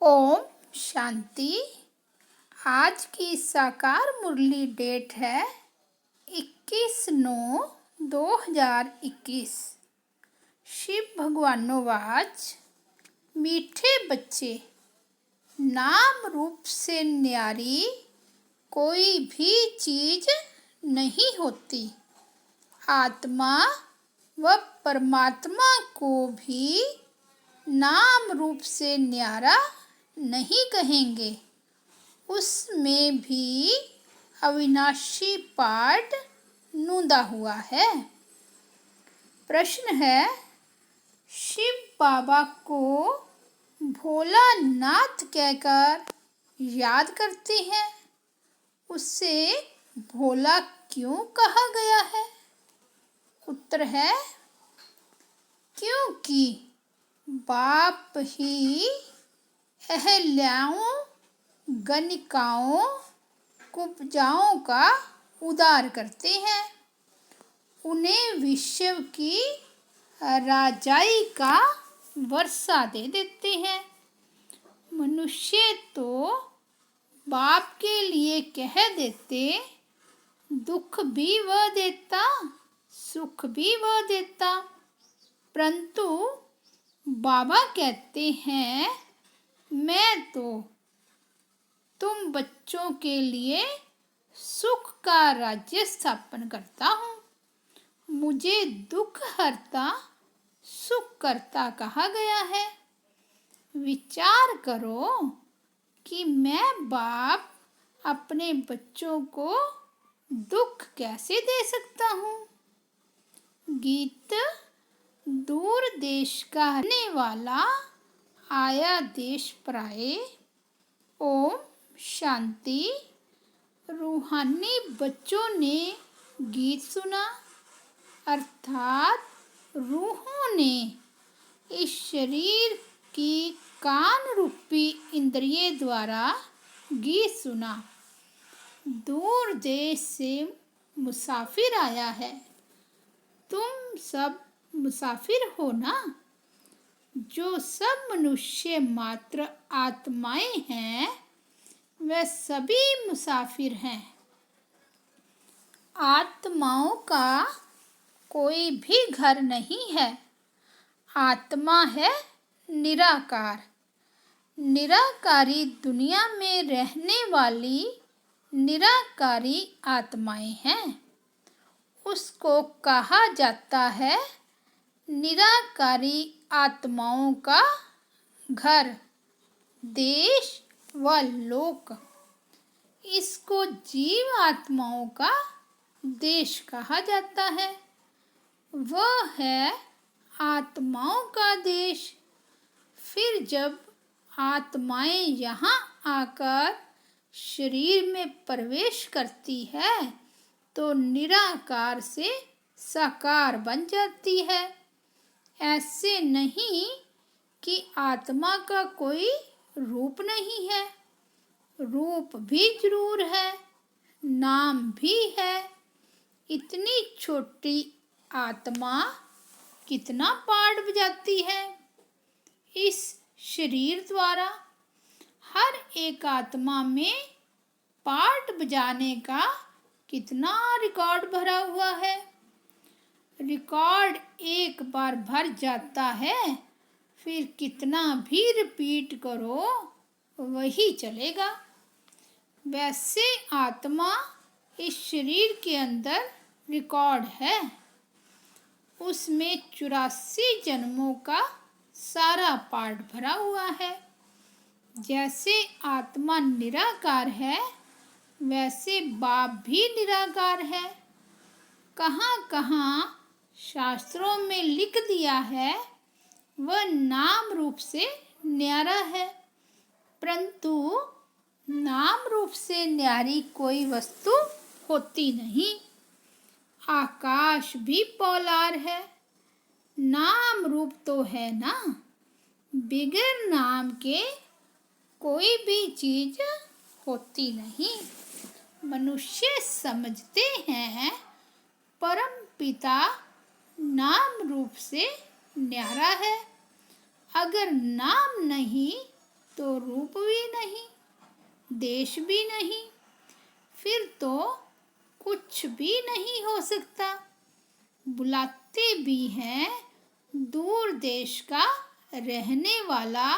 ओम शांति। आज की साकार मुरली डेट है 21/9/2021। शिव भगवानो वाच, मीठे बच्चे, नाम रूप से न्यारी कोई भी चीज नहीं होती। आत्मा व परमात्मा को भी नाम रूप से न्यारा नहीं कहेंगे। उसमें भी अविनाशी पाठ नूंदा हुआ है। प्रश्न है, शिव बाबा को भोलानाथ कहकर याद करते हैं, उसे भोला क्यों कहा गया है? उत्तर है, क्योंकि बाप ही अहल्याओं, गणिकाओं, कुब्जाओं का उद्धार करते हैं। उन्हें विश्व की राजाई का वर्षा दे देते हैं। मनुष्य तो बाप के लिए कह देते, दुख भी वह देता, सुख भी वह देता, परंतु बाबा कहते हैं, मैं तो तुम बच्चों के लिए सुख का राज्य स्थापन करता हूँ। मुझे दुख हरता, सुख करता कहा गया है। विचार करो कि मैं बाप अपने बच्चों को दुख कैसे दे सकता हूँ। गीत, दूर देश का रहने वाला आया देश पराए। ओम शांति। रूहानी बच्चों ने गीत सुना, अर्थात रूहों ने इस शरीर की कान रूपी इंद्रिय द्वारा गीत सुना। दूर देश से मुसाफिर आया है। तुम सब मुसाफिर हो ना? जो सब मनुष्य मात्र आत्माएं हैं, वे सभी मुसाफिर हैं। आत्माओं का कोई भी घर नहीं है। आत्मा है निराकार। निराकारी दुनिया में रहने वाली निराकारी आत्माएं हैं। उसको कहा जाता है निराकारी आत्माओं का घर, देश व लोक। इसको जीव आत्माओं का देश कहा जाता है। वह है आत्माओं का देश। फिर जब आत्माएं यहाँ आकर शरीर में प्रवेश करती है तो निराकार से साकार बन जाती है। ऐसे नहीं कि आत्मा का कोई रूप नहीं है। रूप भी जरूर है, नाम भी है। इतनी छोटी आत्मा कितना पाठ बजाती है। इस शरीर द्वारा हर एक आत्मा में पाठ बजाने का कितना रिकॉर्ड भरा हुआ है। रिकॉर्ड एक बार भर जाता है, फिर कितना भी रिपीट करो वही चलेगा। वैसे आत्मा इस शरीर के अंदर रिकॉर्ड है। उसमें 84 जन्मों का सारा पाठ भरा हुआ है। जैसे आत्मा निराकार है, वैसे बाप भी निराकार है। कहाँ कहाँ शास्त्रों में लिख दिया है वह नाम रूप से न्यारा है, परंतु नाम रूप से न्यारी कोई वस्तु होती नहीं। आकाश भी पोलार है, नाम रूप तो है ना। बिगर नाम के कोई भी चीज होती नहीं। मनुष्य समझते हैं परम पिता नाम रूप से न्यारा है। अगर नाम नहीं तो रूप भी नहीं, देश भी नहीं, फिर तो कुछ भी नहीं हो सकता। बुलाते भी हैं दूर देश का रहने वाला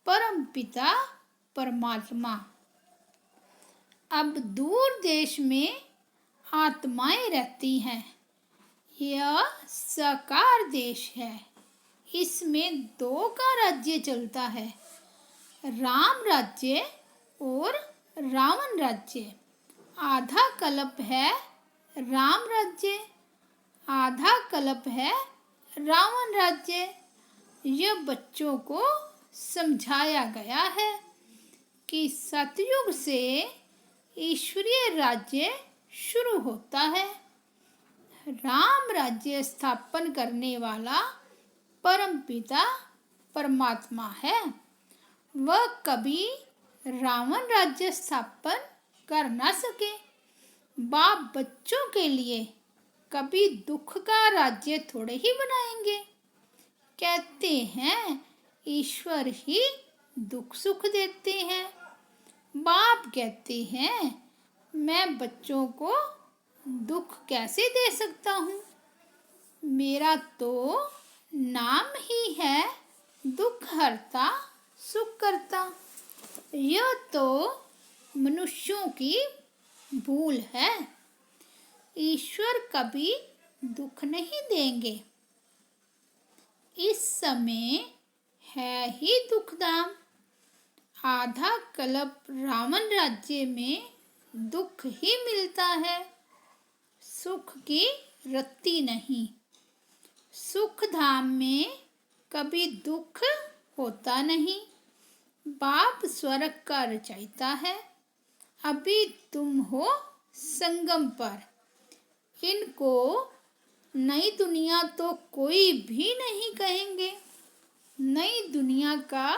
परमपिता परमात्मा। अब दूर देश में आत्माएं रहती हैं। यह साकार देश है। इसमें दो का राज्य चलता है, राम राज्य और रावण राज्य। आधा कल्प है राम राज्य, आधा कल्प है रावण राज्य। यह बच्चों को समझाया गया है कि सतयुग से ईश्वरीय राज्य शुरू होता है। राम राज्य स्थापन करने वाला परमपिता परमात्मा है। वह कभी रावण राज्य स्थापन कर न सके। बाप बच्चों के लिए कभी दुख का राज्य थोड़े ही बनाएंगे। कहते हैं ईश्वर ही दुख सुख देते हैं। बाप कहते हैं मैं बच्चों को दुख कैसे दे सकता हूँ। मेरा तो नाम ही है दुख हरता सुख करता। यह तो मनुष्यों की भूल है। ईश्वर कभी दुख नहीं देंगे। इस समय है ही दुखधाम। आधा कल्प रावण राज्य में दुख ही मिलता है, सुख की रत्ती नहीं। सुख धाम में कभी दुख होता नहीं। बाप स्वर्ग का रचयिता है। अभी तुम हो संगम पर। इनको नई दुनिया तो कोई भी नहीं कहेंगे। नई दुनिया का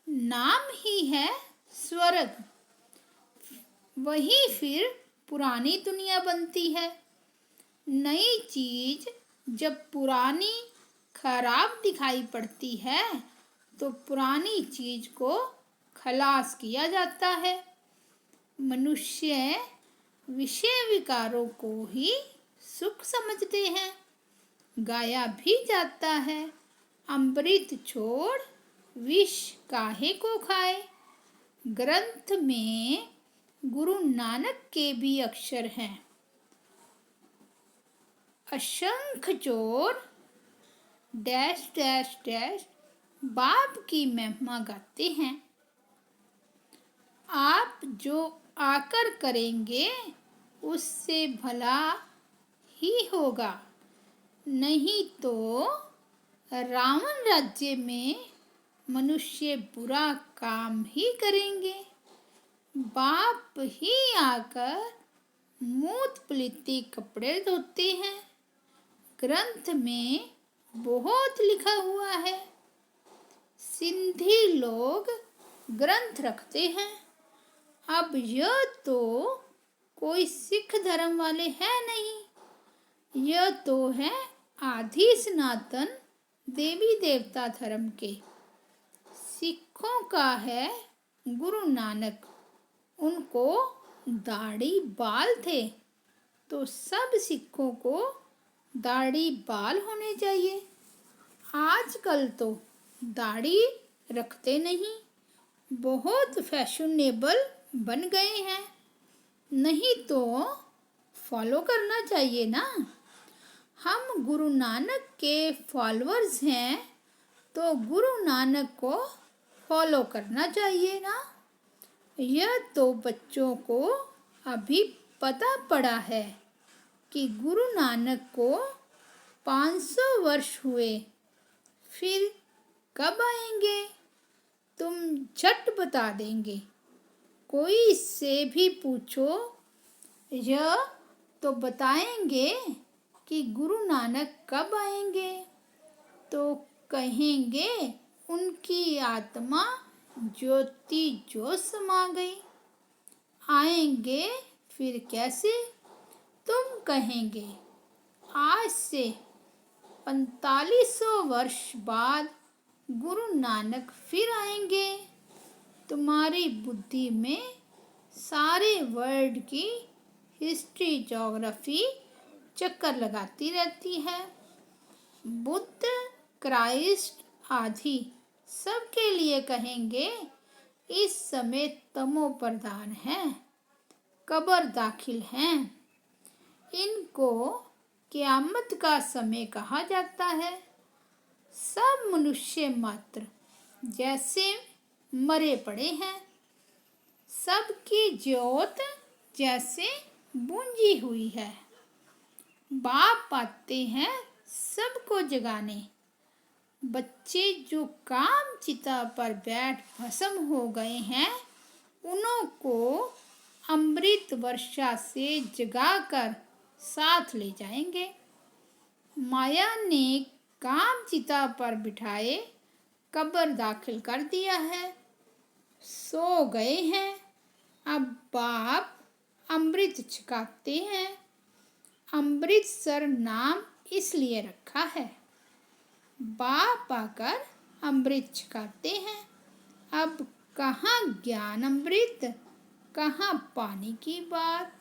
नाम ही है स्वर्ग। वही फिर पुरानी दुनिया बनती है। नई चीज जब पुरानी खराब दिखाई पड़ती है तो पुरानी चीज को खलास किया जाता है। मनुष्य विषय विकारों को ही सुख समझते हैं। गाया भी जाता है अमृत छोड़ विष काहे को खाए। ग्रंथ में गुरु नानक के भी अक्षर हैं। असंख चोर डैश डैश डैश बाप की महिमा गाते हैं। आप जो आकर करेंगे उससे भला ही होगा, नहीं तो रावण राज्य में मनुष्य बुरा काम ही करेंगे। बाप ही आकर मूत पलीते कपड़े धोते हैं। ग्रंथ में बहुत लिखा हुआ है। सिंधी लोग ग्रंथ रखते हैं। अब यह तो कोई सिख धर्म वाले हैं नहीं। यह तो है आदि सनातन देवी देवता धर्म के। सिखों का है गुरु नानक। उनको दाढ़ी बाल थे तो सब सिखों को दाढ़ी बाल होने चाहिए। आजकल तो दाढ़ी रखते नहीं, बहुत फैशनेबल बन गए हैं। नहीं तो फॉलो करना चाहिए ना। हम गुरु नानक के फॉलोअर्स हैं तो गुरु नानक को फॉलो करना चाहिए ना। यह तो बच्चों को अभी पता पड़ा है कि गुरु नानक को 500 वर्ष हुए। फिर कब आएंगे तुम झट बता देंगे। कोई से भी पूछो यह तो बताएंगे कि गुरु नानक कब आएंगे, तो कहेंगे उनकी आत्मा ज्योति जो समा गई। आएंगे फिर कैसे तुम कहेंगे। आज से 4500 वर्ष बाद गुरु नानक फिर आएंगे तुम्हारी बुद्धि में सारे वर्ल्ड की हिस्ट्री ज्योग्राफी चक्कर लगाती रहती है। बुद्ध, क्राइस्ट आदि सबके लिए कहेंगे इस समय तमो प्रधान है, कब्र दाखिल हैं। इनको क़यामत का समय कहा जाता है। सब मनुष्य मात्र जैसे मरे पड़े हैं, सबकी ज्योत जैसे बुझी हुई है। बाप आते हैं सबको जगाने। बच्चे जो काम चिता पर बैठ भस्म हो गए हैं, उन्हों को अमृत वर्षा से जगाकर साथ ले जाएंगे। माया ने काम चिता पर बिठाए कब्र दाखिल कर दिया है, सो गए हैं। अब बाप अमृत छकाते हैं। अमृतसर नाम इसलिए रखा है। बाप आकर अमृत छकाते हैं। अब कहाँ ज्ञान अमृत, कहाँ पानी की बात।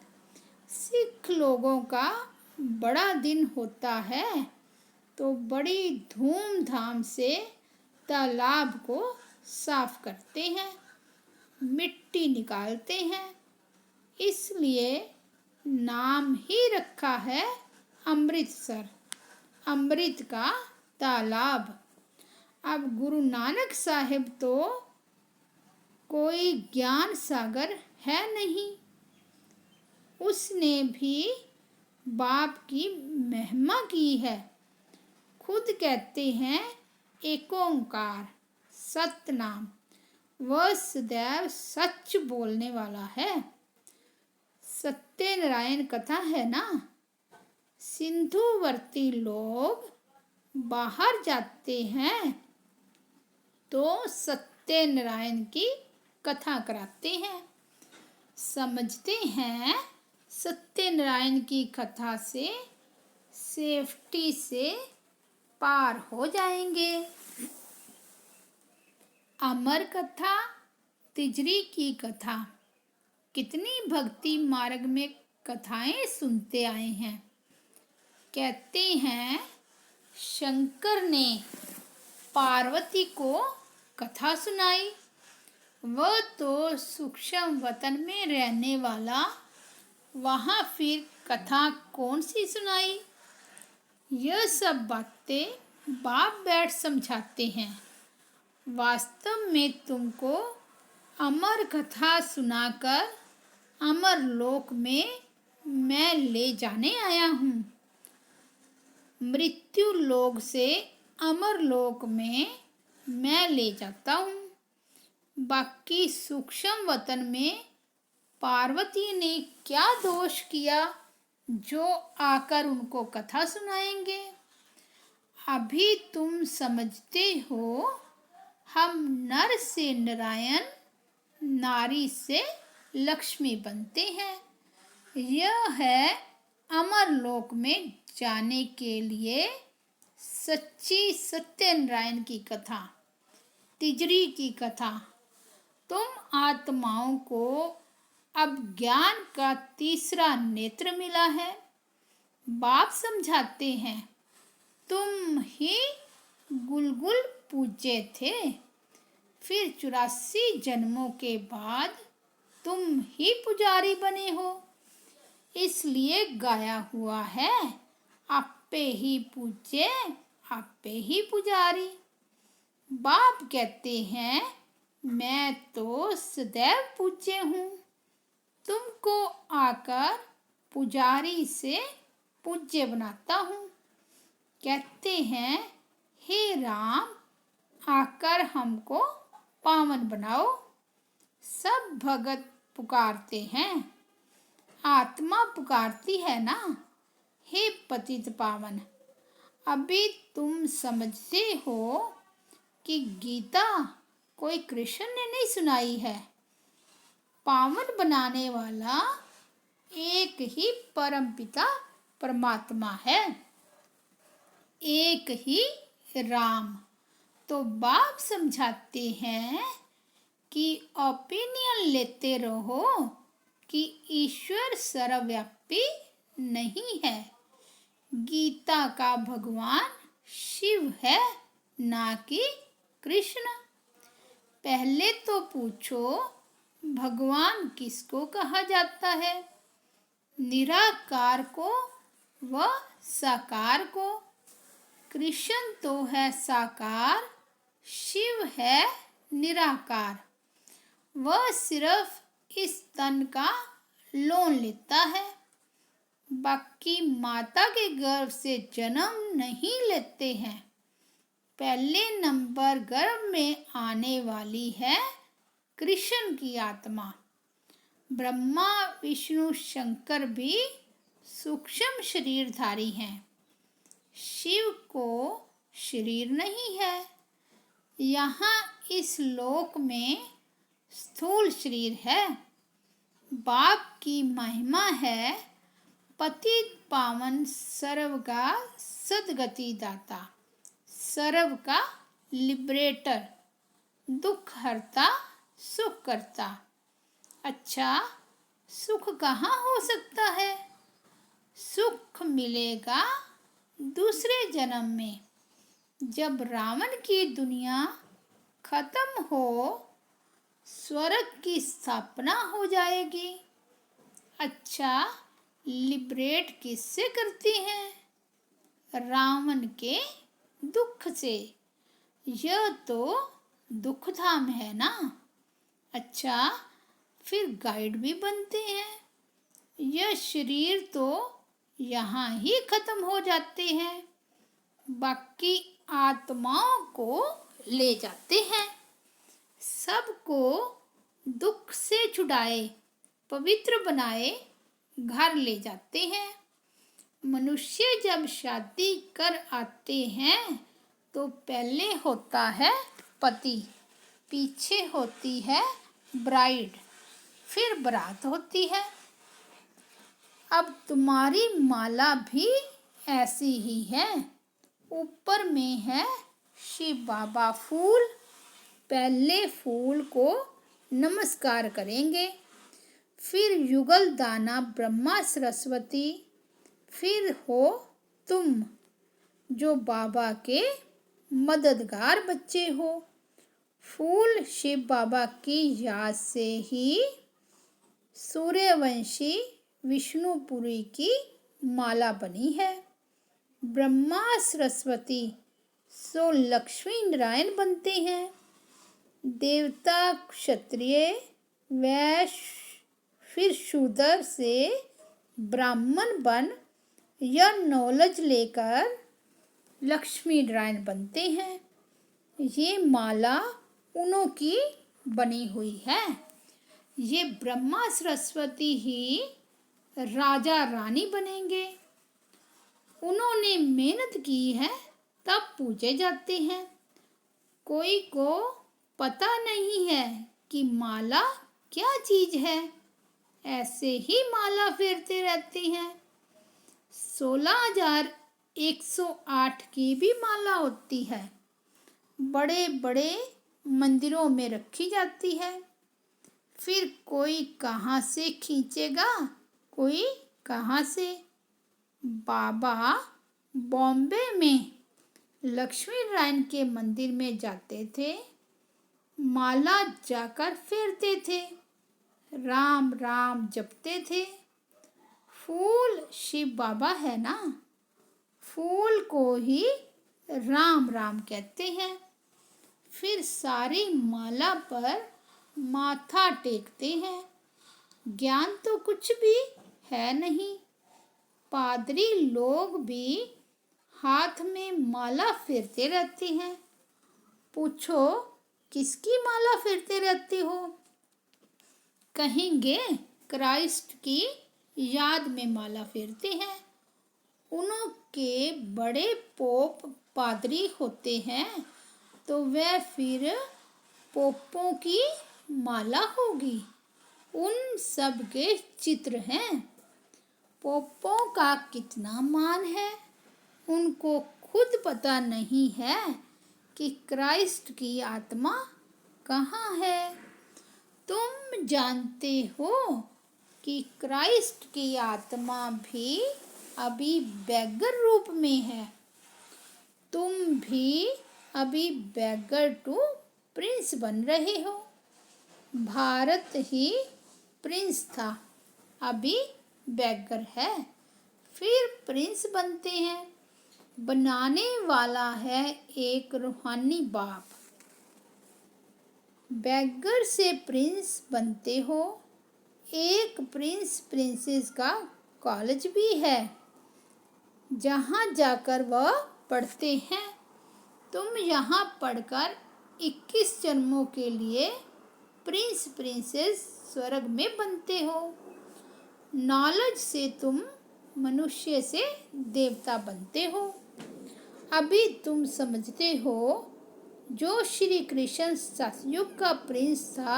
सिख लोगों का बड़ा दिन होता है तो बड़ी धूमधाम से तालाब को साफ करते हैं, मिट्टी निकालते हैं। इसलिए नाम ही रखा है अमृतसर, अमृत का तालाब। अब गुरु नानक साहिब तो कोई ज्ञान सागर है नहीं। उसने भी बाप की महिमा की है। खुद कहते हैं एक ओंकार सतनाम, वह सदैव सच बोलने वाला है। सत्यनारायण कथा है ना। सिंधुवर्ती लोग बाहर जाते हैं तो सत्यनारायण की कथा कराते हैं। समझते हैं सत्यनारायण की कथा से सेफ्टी से पार हो जाएंगे। अमर कथा, तिजरी की कथा, कितनी भक्ति मार्ग में कथाएं सुनते आए हैं। कहते हैं शंकर ने पार्वती को कथा सुनाई। वह तो सूक्ष्म वतन में रहने वाला, वहाँ फिर कथा कौन सी सुनाई। यह सब बातें बाप बैठ समझाते हैं। वास्तव में तुमको अमर कथा सुनाकर अमर लोक में मैं ले जाने आया हूँ। मृत्यु लोक से अमर लोक में मैं ले जाता हूँ। बाकी सूक्ष्म वतन में पार्वती ने क्या दोष किया जो आकर उनको कथा सुनाएंगे। अभी तुम समझते हो हम नर से नारायण, नारी से लक्ष्मी बनते हैं। यह है अमर लोक में जाने के लिए सच्ची सत्यनारायण की कथा, तिजरी की कथा। तुम आत्माओं को अब ज्ञान का तीसरा नेत्र मिला है। बाप समझाते हैं तुम ही गुलगुल पूज्य थे, फिर 84 जन्मों के बाद तुम ही पुजारी बने हो। इसलिए गाया हुआ है आपे ही पूज्य, आपे ही पुजारी। बाप कहते हैं मैं तो सदैव पूज्य हूँ। तुमको आकर पुजारी से पूज्य बनाता हूँ। कहते हैं हे राम आकर हमको पावन बनाओ। सब भगत पुकारते हैं, आत्मा पुकारती है ना, हे पतित पावन। अभी तुम समझते हो कि गीता कोई कृष्ण ने नहीं सुनाई है। पावन बनाने वाला एक ही परमपिता परमात्मा है, एक ही राम। तो बाप समझाते हैं कि ओपिनियन लेते रहो कि ईश्वर सर्वव्यापी नहीं है। गीता का भगवान शिव है, ना कि कृष्ण। पहले तो पूछो, भगवान किसको कहा जाता है? निराकार को व साकार को। कृष्ण तो है साकार, शिव है निराकार। वह सिर्फ इस तन का लोन लेता है, बाकी माता के गर्भ से जन्म नहीं लेते हैं। पहले नंबर गर्भ में आने वाली है कृष्ण की आत्मा। ब्रह्मा विष्णु शंकर भी सूक्ष्म शरीरधारी हैं। शिव को शरीर नहीं है। यहाँ इस लोक में स्थूल शरीर है। बाप की महिमा है पतित पावन सर्व का सद्गति दाता, सर्व का लिबरेटर, दुख हरता सुख करता। अच्छा, सुख कहाँ हो सकता है? सुख मिलेगा दूसरे जन्म में, जब रावण की दुनिया खत्म हो, स्वर्ग की स्थापना हो जाएगी। अच्छा, लिबरेट किससे करती हैं? रावण के दुख से। यह तो दुख धाम है ना। अच्छा, फिर गाइड भी बनते हैं। यह शरीर तो यहाँ ही खत्म हो जाते हैं, बाकी आत्माओं को ले जाते हैं। सबको दुख से छुड़ाए, पवित्र बनाए घर ले जाते हैं। मनुष्य जब शादी कर आते हैं तो पहले होता है पति, पीछे होती है ब्राइड, फिर बारात होती है। अब तुम्हारी माला भी ऐसी ही है। ऊपर में है शिव बाबा फूल। पहले फूल को नमस्कार करेंगे, फिर युगल दाना ब्रह्मा सरस्वती, फिर हो तुम जो बाबा के मददगार बच्चे हो। फूल शिव बाबा की याद से ही सूर्यवंशी विष्णुपुरी की माला बनी है। ब्रह्मा सरस्वती सो लक्ष्मी नारायण बनते हैं। देवता क्षत्रिय वैश्य फिर शूद्र से ब्राह्मण बन यह नॉलेज लेकर लक्ष्मी नारायण बनते हैं। ये माला उन्हों की बनी हुई है। ये ब्रह्मा सरस्वती ही राजा रानी बनेंगे। उन्होंने मेहनत की है, तब पूजे जाते हैं। कोई को पता नहीं है कि माला क्या चीज है, ऐसे ही माला फेरते रहते हैं। 16,108 की भी माला होती है। बड़े बड़े मंदिरों में रखी जाती है। फिर कोई कहाँ से खींचेगा, कोई कहाँ से। बाबा बॉम्बे में लक्ष्मी नारायण के मंदिर में जाते थे, माला जाकर फेरते थे, राम राम जपते थे। फूल शिव बाबा है ना, फूल को ही राम राम कहते हैं। फिर सारी माला पर माथा टेकते हैं। ज्ञान तो कुछ भी है नहीं। पादरी लोग भी हाथ में माला फेरते रहते हैं। पूछो, किसकी माला फेरते रहते हो? कहेंगे क्राइस्ट की याद में माला फेरते हैं। उनके बड़े पोप पादरी होते हैं, तो वह फिर पोपों की माला होगी। उन सब के चित्र हैं। पोपों का कितना मान है, उनको खुद पता नहीं है कि क्राइस्ट की आत्मा कहाँ है। तुम जानते हो कि क्राइस्ट की आत्मा भी अभी बैगर रूप में है। तुम भी अभी बैगर टू प्रिंस बन रहे हो। भारत ही प्रिंस था, अभी बैगर है, फिर प्रिंस बनते हैं। बनाने वाला है एक रूहानी बाप। बैगर से प्रिंस बनते हो। एक प्रिंस प्रिंसेस का कॉलेज भी है, जहाँ जाकर वह पढ़ते हैं। तुम यहाँ पढ़कर 21 जन्मों के लिए प्रिंस प्रिंसेस स्वर्ग में बनते हो। नॉलेज से तुम मनुष्य से देवता बनते हो। अभी तुम समझते हो जो श्री कृष्ण सतयुग का प्रिंस था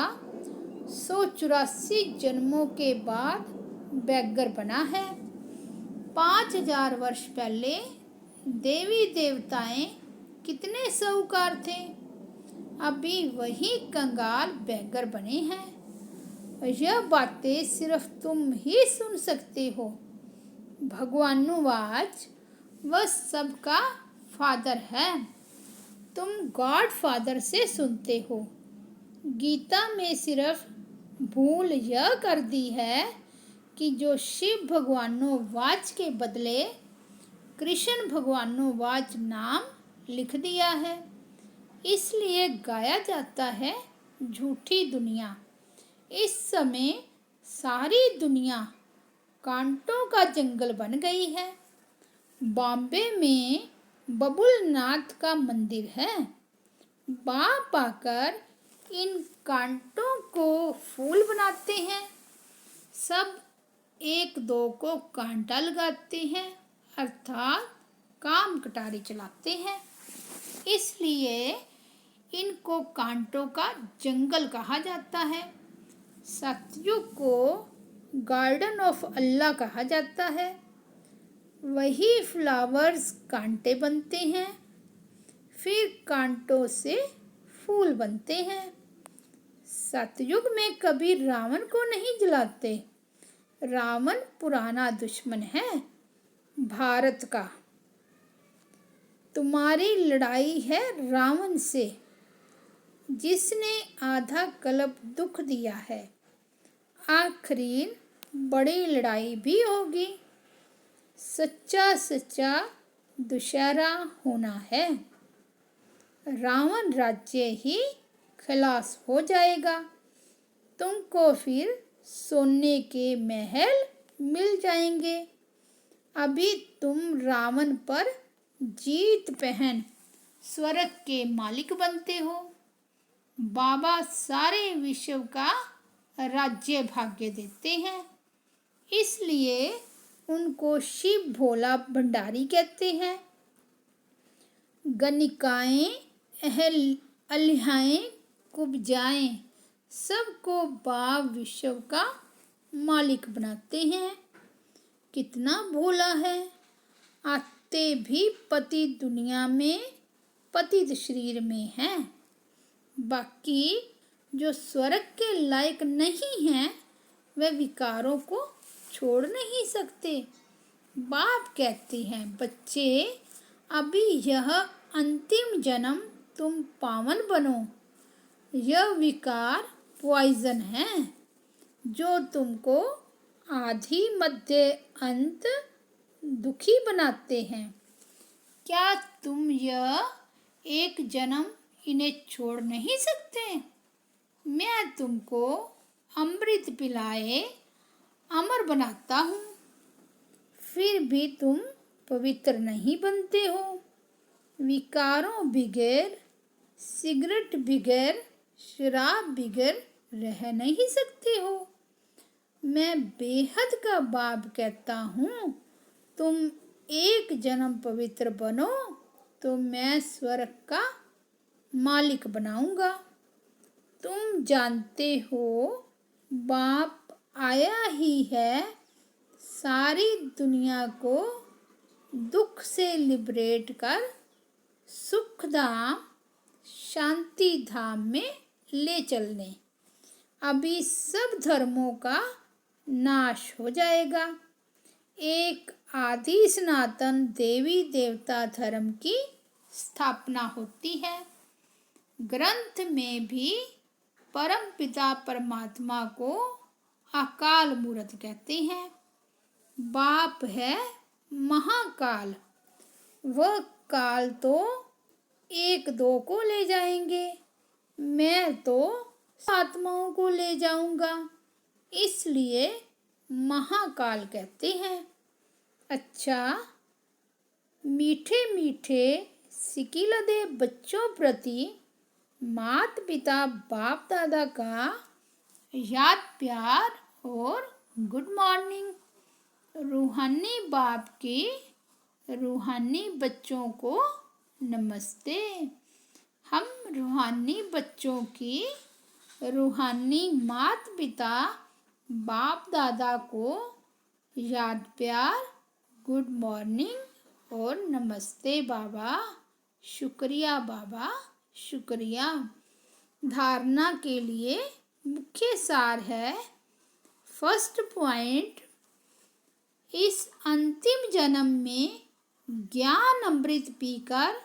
184 जन्मों के बाद बैगर बना है। 5000 वर्ष पहले देवी देवताएं कितने साहूकार थे, अभी वही कंगाल बैगर बने हैं। यह बातें सिर्फ तुम ही सुन सकते हो। भगवानुवाच वह सबका फादर है, तुम गॉड फादर से सुनते हो। गीता में सिर्फ भूल यह कर दी है कि जो शिव भगवानुवाच के बदले कृष्ण भगवानुवाच नाम लिख दिया है, इसलिए गाया जाता है झूठी दुनिया। इस समय सारी दुनिया कांटों का जंगल बन गई है। बॉम्बे में बबुलनाथ का मंदिर है। बाप आकर इन कांटों को फूल बनाते हैं। सब एक दो को कांटा लगाते हैं, अर्थात काम कटारी चलाते हैं। इसलिए इनको कांटों का जंगल कहा जाता है। सतयुग को गार्डन ऑफ अल्लाह कहा जाता है। वही फ्लावर्स कांटे बनते हैं, फिर कांटों से फूल बनते हैं। सतयुग में कभी रावण को नहीं जलाते। रावण पुराना दुश्मन है भारत का। तुम्हारी लड़ाई है रावण से, जिसने आधा कल्प दुख दिया है। आखिरी बड़ी लड़ाई भी होगी। सच्चा सच्चा दुशहरा होना है। रावण राज्य ही खलास हो जाएगा। तुमको फिर सोने के महल मिल जाएंगे। अभी तुम रावण पर जीत पहन स्वर्ग के मालिक बनते हो। बाबा सारे विश्व का राज्य भाग्य देते हैं, इसलिए उनको शिव भोला भंडारी कहते हैं। गणिकाएं अलिहाएं कुब्जाएं सबको बाप विश्व का मालिक बनाते हैं। कितना भोला है। आते भी पति दुनिया में पतित शरीर में हैं। बाकी जो स्वर्ग के लायक नहीं हैं, वे विकारों को छोड़ नहीं सकते। बाप कहते हैं, बच्चे अभी यह अंतिम जन्म तुम पावन बनो। यह विकार पॉइजन है जो तुमको आदि मध्य अंत दुखी बनाते हैं। क्या तुम यह एक जन्म इन्हें छोड़ नहीं सकते? मैं तुमको अमृत पिलाए अमर बनाता हूँ, फिर भी तुम पवित्र नहीं बनते हो। विकारों बिगैर, सिगरेट बिगैर, शराब बिगैर रह नहीं सकते हो। मैं बेहद का बाप कहता हूँ, तुम एक जन्म पवित्र बनो तो मैं स्वर्ग का मालिक बनाऊंगा। तुम जानते हो बाप आया ही है सारी दुनिया को दुख से लिबरेट कर सुख धाम शांति धाम में ले चलने। अभी सब धर्मों का नाश हो जाएगा। एक आदि सनातन देवी देवता धर्म की स्थापना होती है। ग्रंथ में भी परम पिता परमात्मा को अकाल मूर्त कहते हैं। बाप है महाकाल। वह काल तो एक दो को ले जाएंगे, मैं तो आत्माओं को ले जाऊंगा, इसलिए महाकाल कहते हैं। अच्छा, मीठे मीठे सिकिलदे बच्चों प्रति माता पिता बाप दादा का याद प्यार और गुड मॉर्निंग। रूहानी बाप के रूहानी बच्चों को नमस्ते। हम रूहानी बच्चों की रूहानी माता पिता बाप दादा को याद प्यार, गुड मॉर्निंग और नमस्ते बाबा, शुक्रिया बाबा, शुक्रिया। धारणा के लिए मुख्य सार है। फर्स्ट पॉइंट, इस अंतिम जन्म में ज्ञान अमृत पीकर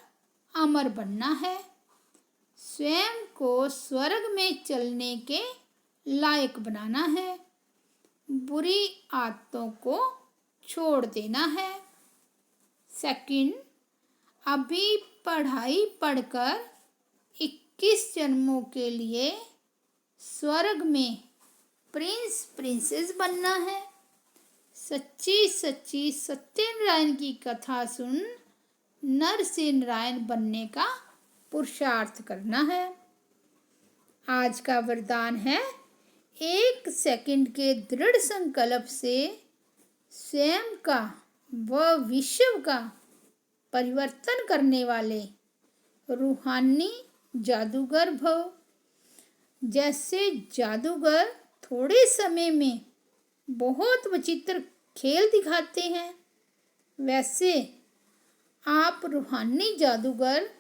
अमर बनना है। स्वयं को स्वर्ग में चलने के लायक बनाना है। बुरी आदतों को छोड़ देना है। सेकंड, अभी पढ़ाई पढ़कर 21 जन्मों के लिए स्वर्ग में प्रिंस प्रिंसेस बनना है। सच्ची सच्ची सत्यनारायण की कथा सुन नर से नारायण बनने का पुरुषार्थ करना है। आज का वरदान है, 1 सेकंड के दृढ़ संकल्प से स्वयं का व विश्व का परिवर्तन करने वाले रूहानी जादूगर भव। जैसे जादूगर थोड़े समय में बहुत विचित्र खेल दिखाते हैं, वैसे आप रूहानी जादूगर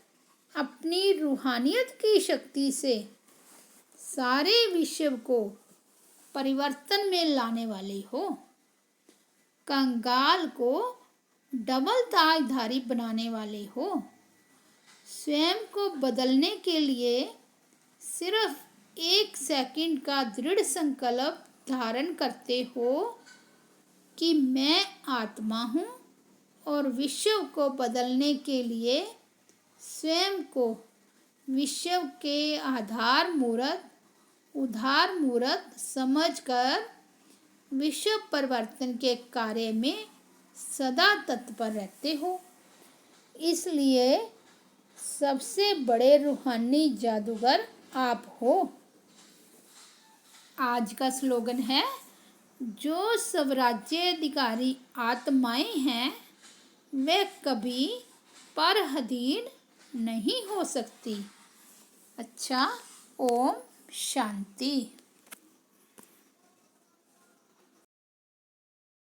अपनी रूहानियत की शक्ति से सारे विश्व को परिवर्तन में लाने वाले हो। कंगाल को डबल ताजधारी बनाने वाले हो। स्वयं को बदलने के लिए सिर्फ 1 सेकंड का दृढ़ संकल्प धारण करते हो कि मैं आत्मा हूँ, और विश्व को बदलने के लिए स्वयं को विश्व के आधार मूर्त, उधार मूर्त समझकर विश्व परिवर्तन के कार्य में सदा तत्पर रहते हो। इसलिए सबसे बड़े रूहानी जादूगर आप हो। आज का स्लोगन है, जो स्वराज्याधिकारी आत्माएं हैं वे कभी परअधीन नहीं हो सकती। अच्छा, ओम शांति।